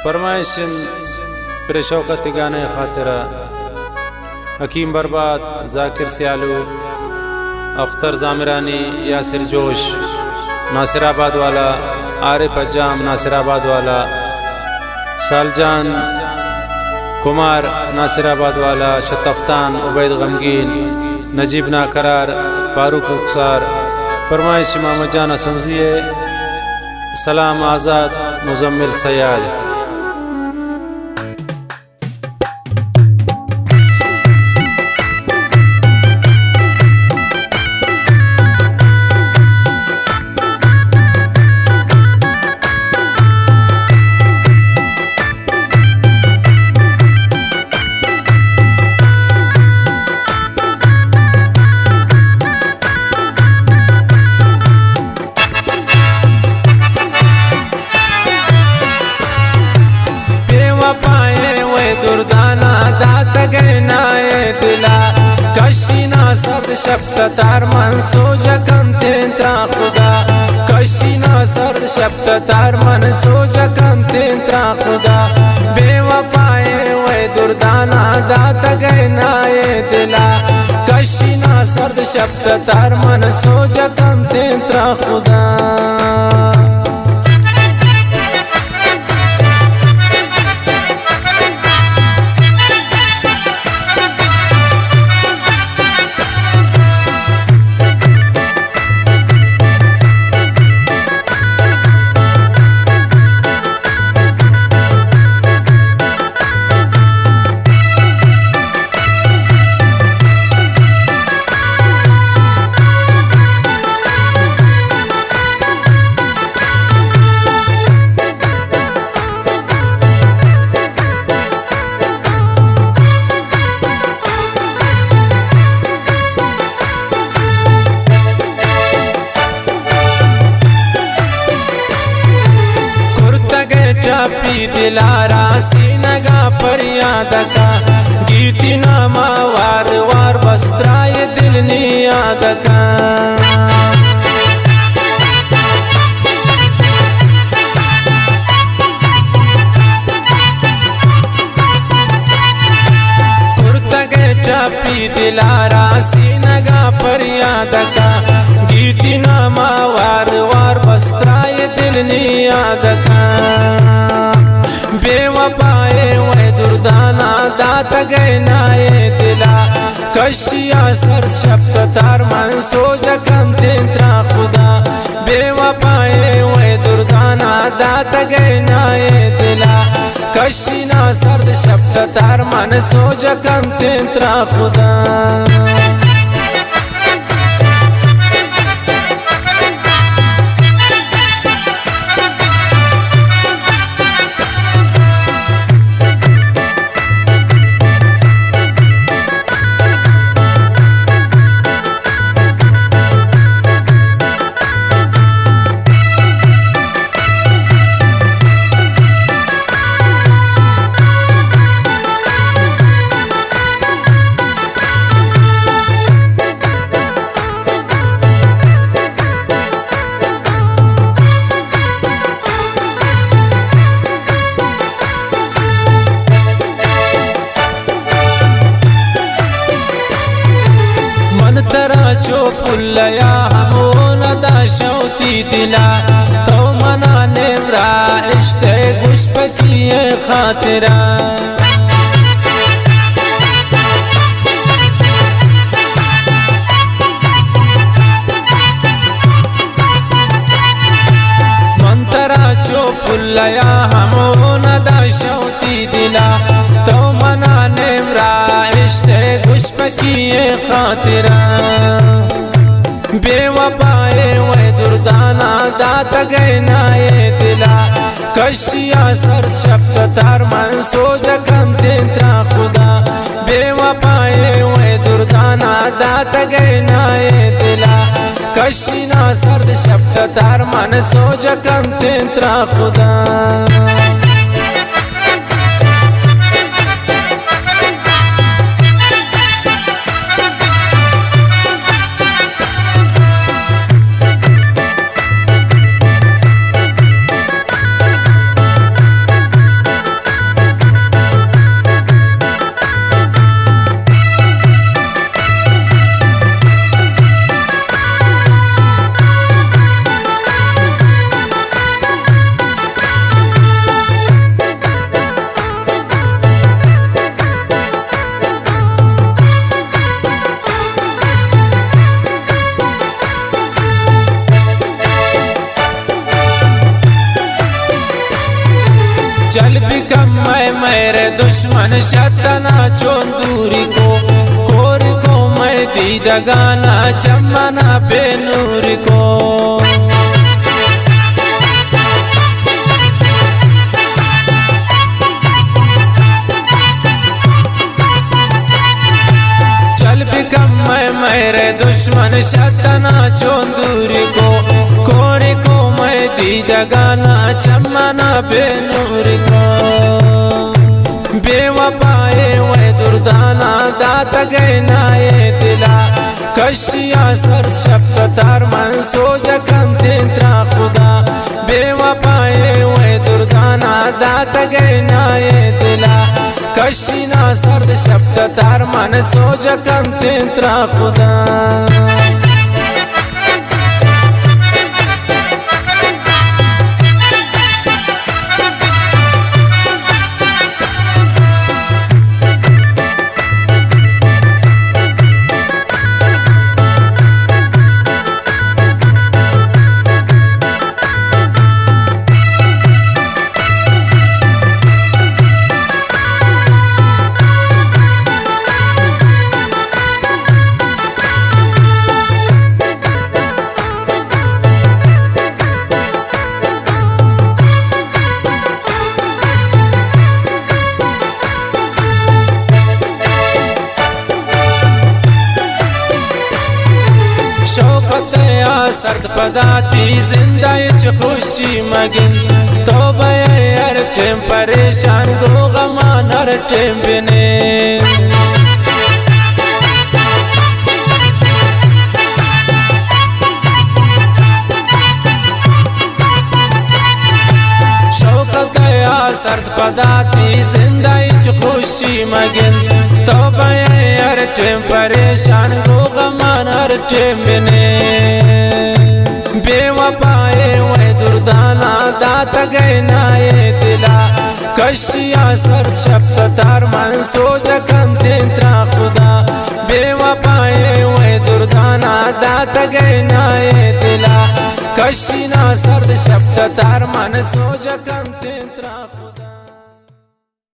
फरमाइशन प्रेशौकत गाने खातिरा हकीम बर्बाद, जाकिर सियालू, अख्तर जामिरानी, यासिर जोश नासिराबाद वाला, आरिफ अज्जाम नासिराबाद वाला, सालजान कुमार नासिराबाद वाला, शतफ्तान, उबैद गमगीन, नजीब नाकरार, फारूक रुखसार, फरमाइश मोहम्मद जान असंजिए, सलाम आज़ाद, मुजम्मिल सयाद। दुर्दाना दात गैनाए दिला कशीना सर्द शब्द तार मन सो जगन तेंत्रा खुदा कशीना सर्द शब्द तार मन सो जगन तेंत्रा खुदा बेवफाए वे दुर्दाना दात गैनाए दिला कशीना सर्द शब्द तार मन सो जगन तेंत्रा खुदा। चापी दिलारा सीनगा पर याद का गीती नामा वार वार बस्त्राए दिल नी याद का कुर्तगे चापी दिलारा सीनगा पर याद का गीती नामा वार वार बस्त्राए दिल नी याद का बेवफाए वे दुर्दाना दात गैनाए दिला कशिया सर शब्द तार मन सो जगन तेंत्रा खुदा बेवफाए वे दुर्दाना दात गैनाए दिला कशिना सर्द शब्द तार मन सो जगन तेंत्रा खुदा। तरा चो पुल्लया हमो नदा शौती दिला तो मनाने व्रा इश्ते गुश्प किए खातिरा मंतरा चो पुल्लया हमो नदा शौती दिला तो मनाने व्रा इश्ते गुश्प किए खातिरा बेवफाए वे दुर्दाना दात गैनाए दिला कशिया सर शब्द तार मन सो जगन तेंत्रा खुदा बेवफाए वे दुर्दाना दात गैनाए दिला कशिना सर्द शब्द तार मन सो जगन तेंत्रा खुदा। चल भी कम मैं मेरे दुश्मन शतना चोन दूरी को कोर को मैं दीदा गाना चमना पे नूर को चल भी कम मैं मेरे दुश्मन शतना चोन दूरी को कोरे को मैं दीदा गाना चमना पे नूर को बेवफाए वे दुर्दाना दात गए नाये दिला कशिया सर शब्द तार मन सो जखन तेंद्रा खुदा बेवफाए वे दुर्दाना दात गए नाये दिला कशिना सर्द शब्द तार मन सो जखन तेंद्रा खुदा शौकत या सर्द पदाती जिंदा च खुशी मगिन तो हर टेम परेशान गो गमान हर टेम बिने शौकत या सर्द पदाती जिंदा च खुशी मगिन तो हर टेम परेशान गो गमान हर टेम बिने बेवफाए वे दुर्दाना दात गए नाये दिला कशिया सर शब्द तार मन सो जखन तेंद्रा खुदा बेवफाए वे दुर्दाना दात गए नाये दिला कशिना सर्द शब्द तार मन सो जखन तेंद्रा खुदा।